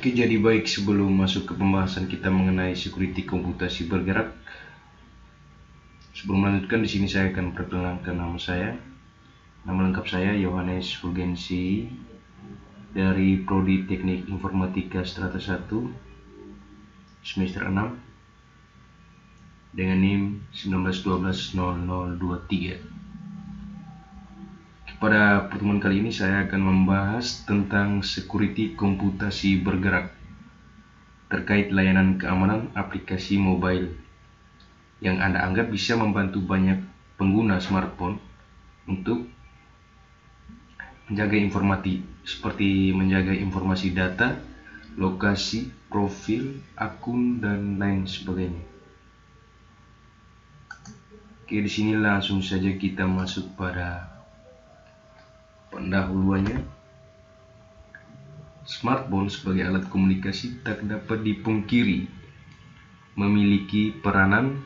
Oke, jadi baik, sebelum masuk ke pembahasan kita mengenai security komputasi bergerak, sebelum melanjutkan, di sini saya akan perkenalkan nama saya. Nama lengkap saya Yohanes Fulgensi dari Prodi Teknik Informatika Strata 1 semester 6 dengan NIM 19120023. Pada pertemuan kali ini saya akan membahas tentang security komputasi bergerak terkait layanan keamanan aplikasi mobile yang Anda anggap bisa membantu banyak pengguna smartphone untuk menjaga informasi seperti menjaga informasi data, lokasi, profil, akun, dan lain sebagainya. Oke, di sini langsung saja kita masuk pada pendahuluannya. Smartphone sebagai alat komunikasi tak dapat dipungkiri memiliki peranan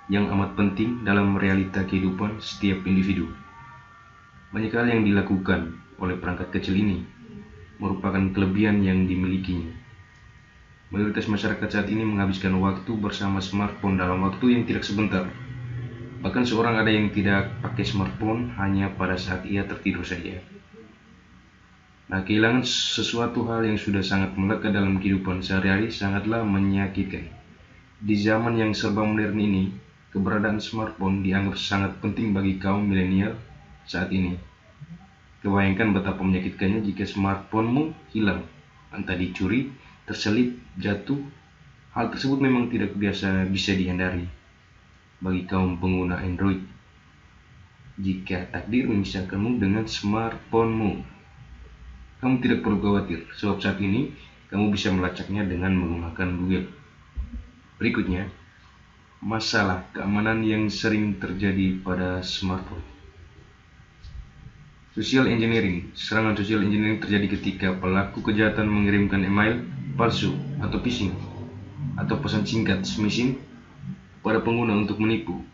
yang amat penting dalam realita kehidupan setiap individu. Banyak hal yang dilakukan oleh perangkat kecil ini merupakan kelebihan yang dimilikinya. Mayoritas masyarakat saat ini menghabiskan waktu bersama smartphone dalam waktu yang tidak sebentar. Bahkan seorang ada yang tidak pakai smartphone hanya pada saat ia tertidur saja. Nah, kehilangan sesuatu hal yang sudah sangat melekat dalam kehidupan sehari-hari sangatlah menyakitkan. Di zaman yang serba modern ini, keberadaan smartphone dianggap sangat penting bagi kaum milenial saat ini. Kebayangkan betapa menyakitkannya jika smartphone-mu hilang, entah dicuri, terselip, jatuh. Hal tersebut memang tidak bisa dihindari bagi kaum pengguna Android. Jika takdir memisahkanmu dengan smartphone-mu, kamu tidak perlu khawatir, sebab saat ini kamu bisa melacaknya dengan menggunakan Google. Berikutnya, masalah keamanan yang sering terjadi pada smartphone. Social engineering. Serangan social engineering terjadi ketika pelaku kejahatan mengirimkan email palsu atau phishing atau pesan singkat smishing pada pengguna untuk menipu.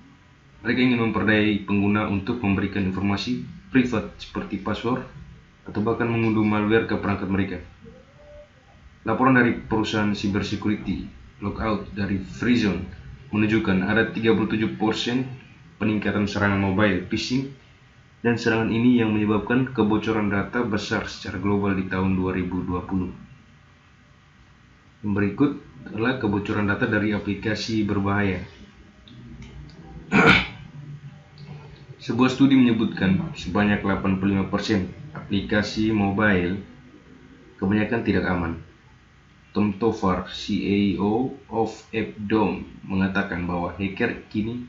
Mereka ingin memperdayai pengguna untuk memberikan informasi privat seperti password atau bahkan mengunduh malware ke perangkat mereka. Laporan dari perusahaan cybersecurity Lookout dari Freezone menunjukkan ada 37% peningkatan serangan mobile phishing, dan serangan ini yang menyebabkan kebocoran data besar secara global di tahun 2020. Yang berikut adalah kebocoran data dari aplikasi berbahaya. Sebuah studi menyebutkan sebanyak 85% aplikasi mobile kebanyakan tidak aman. Tom Tovar, CEO of AppDome, mengatakan bahwa hacker kini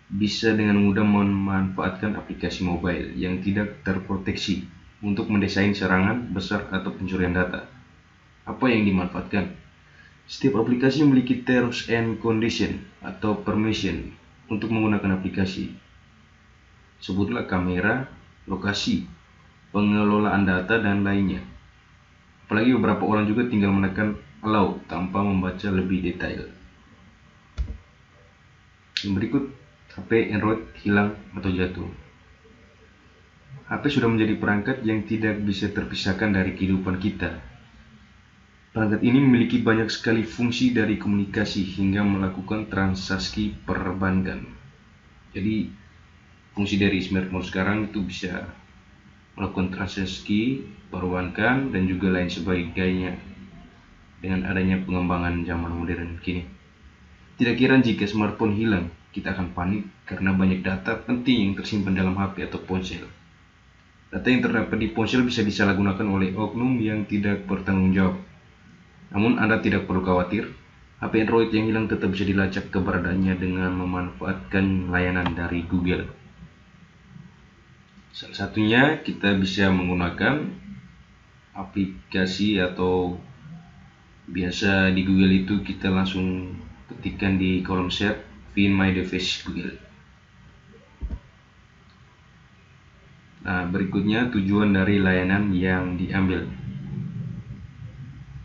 bisa dengan mudah memanfaatkan aplikasi mobile yang tidak terproteksi untuk mendesain serangan besar atau pencurian data. Apa yang dimanfaatkan? Setiap aplikasi memiliki terms and condition atau permission untuk menggunakan aplikasi. Sebutlah kamera, lokasi, pengelolaan data, dan lainnya. Apalagi beberapa orang juga tinggal menekan allow tanpa membaca lebih detail. Yang berikut, HP Android hilang atau jatuh. HP sudah menjadi perangkat yang tidak bisa terpisahkan dari kehidupan kita. Perangkat ini memiliki banyak sekali fungsi dari komunikasi hingga melakukan transaksi perbankan. Jadi, fungsi dari smartphone sekarang itu bisa melakukan transaksi perbankan dan juga lain sebagainya dengan adanya pengembangan zaman modern kini. Tidak heran jika smartphone hilang, kita akan panik karena banyak data penting yang tersimpan dalam HP atau ponsel. Data yang terdapat di ponsel bisa disalahgunakan oleh oknum yang tidak bertanggung jawab. Namun Anda tidak perlu khawatir, HP Android yang hilang tetap bisa dilacak keberadaannya dengan memanfaatkan layanan dari Google. Salah satunya kita bisa menggunakan aplikasi atau biasa di Google itu kita langsung ketikkan di kolom search Find My Device Google. Nah, berikutnya tujuan dari layanan yang diambil.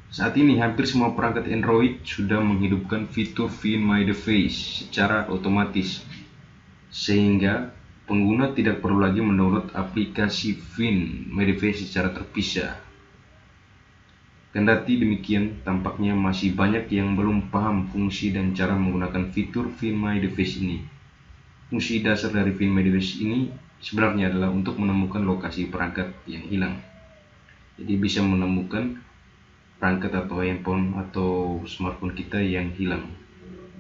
Saat ini hampir semua perangkat Android sudah menghidupkan fitur Find My Device secara otomatis, sehingga pengguna tidak perlu lagi mendownload aplikasi Find My Device secara terpisah. Kendati demikian, tampaknya masih banyak yang belum paham fungsi dan cara menggunakan fitur Find My Device ini. Fungsi dasar dari Find My Device ini sebenarnya adalah untuk menemukan lokasi perangkat yang hilang. Jadi bisa menemukan perangkat atau handphone atau smartphone kita yang hilang.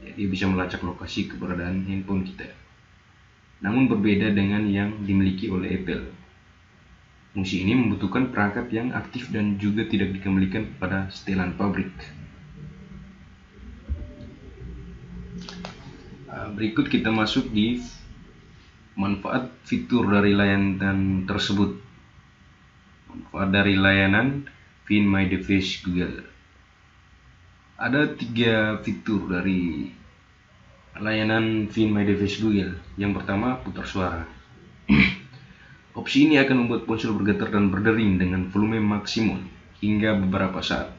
Jadi bisa melacak lokasi keberadaan handphone kita. Namun berbeda dengan yang dimiliki oleh Apple. Fungsi ini membutuhkan perangkat yang aktif dan juga tidak dikembalikan pada setelan pabrik. Berikut kita masuk di manfaat fitur dari layanan tersebut. Manfaat dari layanan Find My Device Google. Ada 3 fitur dari layanan Find My Device Google. Yang pertama, putar suara. Opsi ini akan membuat ponsel bergetar dan berdering dengan volume maksimum hingga beberapa saat.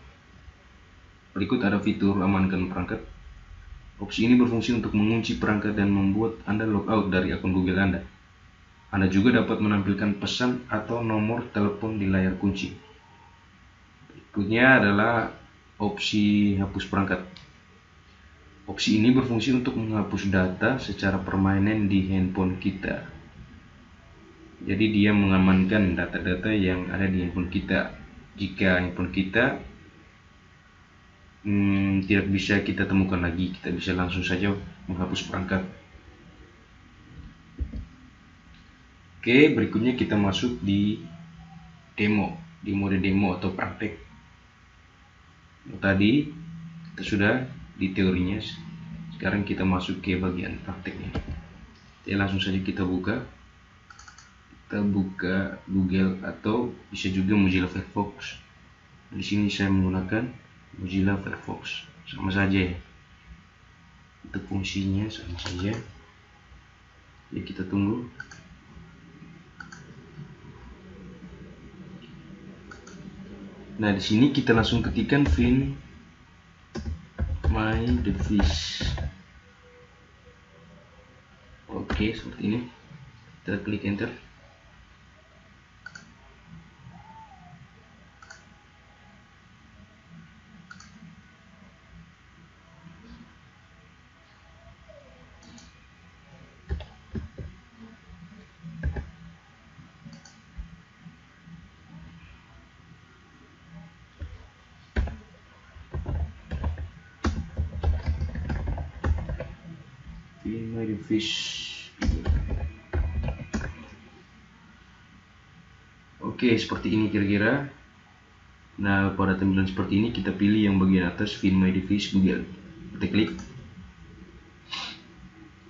Berikut ada fitur amankan perangkat. Opsi ini berfungsi untuk mengunci perangkat dan membuat Anda logout dari akun Google Anda. Anda juga dapat menampilkan pesan atau nomor telepon di layar kunci. Berikutnya adalah opsi hapus perangkat. Opsi ini berfungsi untuk menghapus data secara permanen di handphone kita. Jadi dia mengamankan data-data yang ada di handphone kita. Jika handphone kita tidak bisa kita temukan lagi, kita bisa langsung saja menghapus perangkat. Oke, berikutnya kita masuk di demo, di mode demo atau praktek. Tadi kita sudah di teorinya, sekarang kita masuk ke bagian prakteknya. Jadi langsung saja kita buka Google atau bisa juga Mozilla Firefox. Di sini saya menggunakan Mozilla Firefox, sama saja ya. Untuk fungsinya sama saja. Ya, kita tunggu. Nah, di sini kita langsung ketikkan Find My Device. Oke, seperti ini. Kita klik enter. Find My Device. Oke, seperti ini kira-kira. Nah, pada tampilan seperti ini kita pilih yang bagian atas Find My Device Google. Kita klik.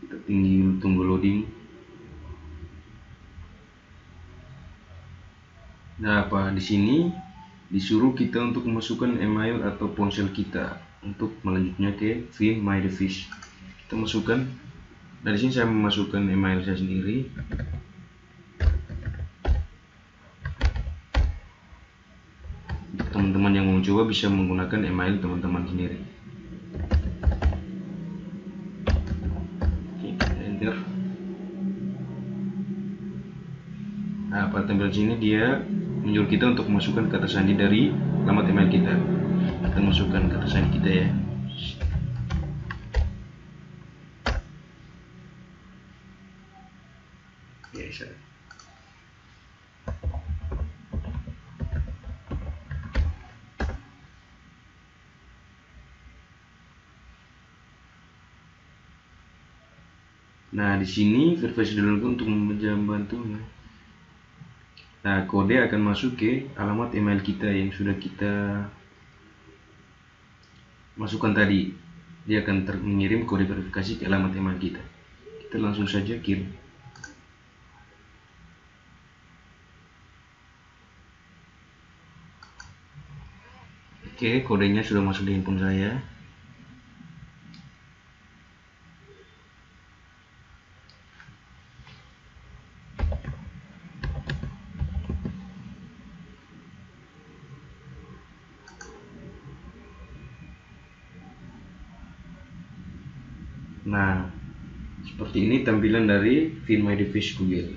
Kita tunggu loading. Nah, di sini disuruh kita untuk memasukkan email atau ponsel kita untuk melanjutnya ke Find My Device. Kita masukkan. Dari sini saya memasukkan email saya sendiri. Teman-teman yang mau coba bisa menggunakan email teman-teman sendiri. Oke, enter. Nah, pada tampilan sini dia menyuruh kita untuk memasukkan kata sandi dari alamat email kita. Kita masukkan kata sandi kita ya. Oke, nah, di sini verifikasi dulu untuk membantu. Nah, kode akan masuk ke alamat email kita yang sudah kita masukkan tadi. Dia akan mengirim kode verifikasi ke alamat email kita. Kita langsung saja kirim. Oke, kodenya sudah masuk di handphone saya. Nah, seperti ini tampilan dari Find My Device Google.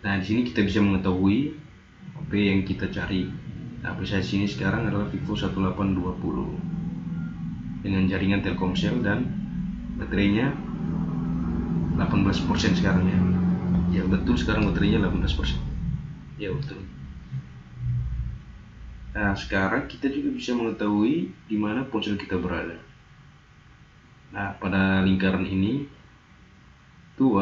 Nah, di sini kita bisa mengetahui HP yang kita cari. Nah, HP saya sini sekarang adalah Vivo 1820 dengan jaringan Telkomsel dan baterainya 18% sekarang ya. Ya betul, sekarang baterainya 18%. Ya betul. Nah, sekarang kita juga bisa mengetahui di mana ponsel kita berada. Nah, pada lingkaran ini tuh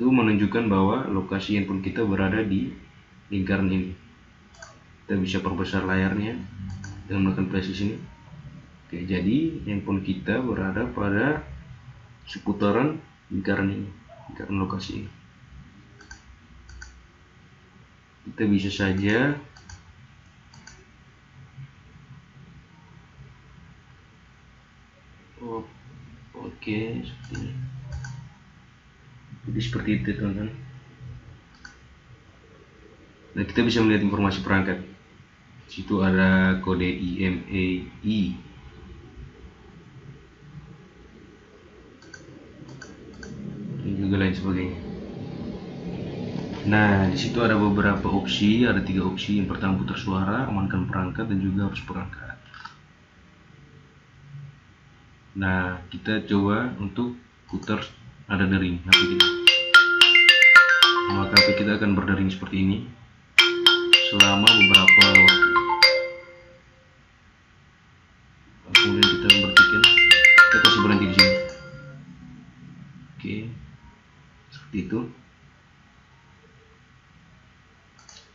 menunjukkan bahwa lokasi handphone kita berada di lingkaran ini. Kita bisa perbesar layarnya dengan menekan plus di sini. Oke, jadi handphone kita berada pada seputaran lingkaran ini, lingkaran lokasi ini. Kita bisa saja oke, seperti ini. Jadi seperti itu teman-teman. Nah, kita bisa melihat informasi perangkat. Situ ada kode IMEI. Dan juga lain sebagainya. Nah, di situ ada beberapa opsi, ada 3 opsi. Yang pertama putar suara, amankan perangkat, dan juga hapus perangkat. Nah, kita coba untuk putar nada dering HP kita. Maka HP kita akan berdering seperti ini selama beberapa waktu. Kemudian kita berhentikan, kita kasih berhenti di sini. Oke, seperti itu.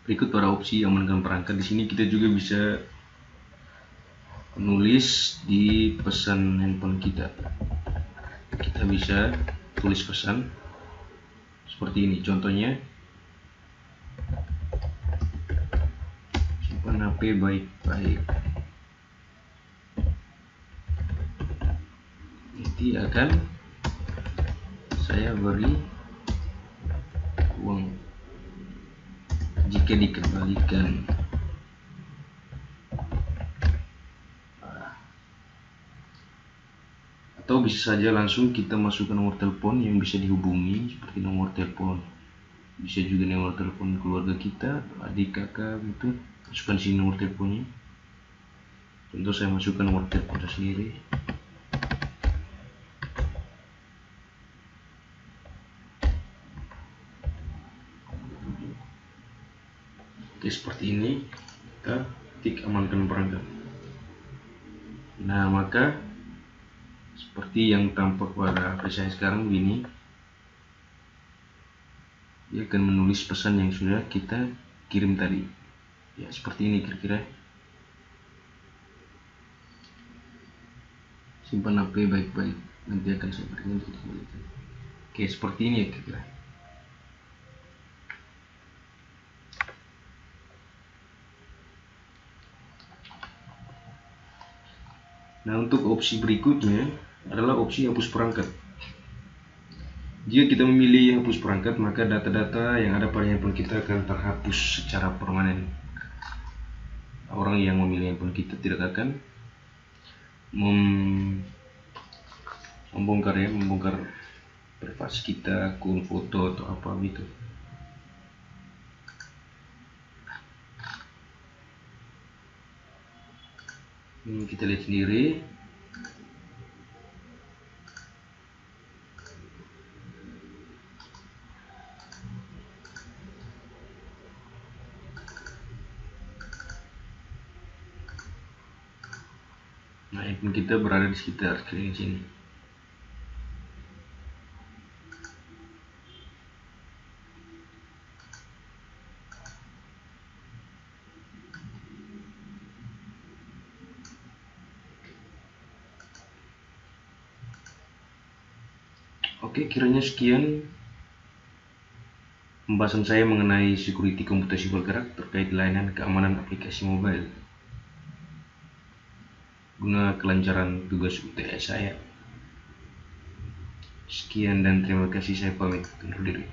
Berikut para opsi amankan perangkat. Di sini kita juga bisa menulis di pesan handphone kita. Kita bisa tulis pesan seperti ini. Contohnya, simpan HP baik-baik. Nanti akan saya beri uang jika dikembalikan. Atau bisa saja langsung kita masukkan nomor telepon yang bisa dihubungi, seperti nomor telepon, bisa juga nomor telepon keluarga kita, adik, kakak gitu. Masukkan sini nomor teleponnya. Contoh, saya masukkan nomor telepon saya sendiri. Oke, seperti ini. Kita tik amankan perangkat. Nah, maka seperti yang tampak pada HP saya sekarang begini, dia akan menulis pesan yang sudah kita kirim tadi. Ya, seperti ini kira-kira. Simpan HP baik-baik, nanti akan saya berikan kembalikan. Oke, seperti ini ya kira-kira. Nah, untuk opsi berikutnya adalah opsi hapus perangkat. Jika kita memilih hapus perangkat, maka data-data yang ada pada handphone kita akan terhapus secara permanen. Orang yang memilih handphone kita tidak akan membongkar privasi kita, akun foto atau apa gitu. Kita lihat sendiri. Nah, handphone kita berada di sekitar sekeliling sini. Oke, kiranya sekian pembahasan saya mengenai security komputasi bergerak terkait layanan keamanan aplikasi mobile guna kelancaran tugas UTS saya. Sekian dan terima kasih, saya pamit undur diri.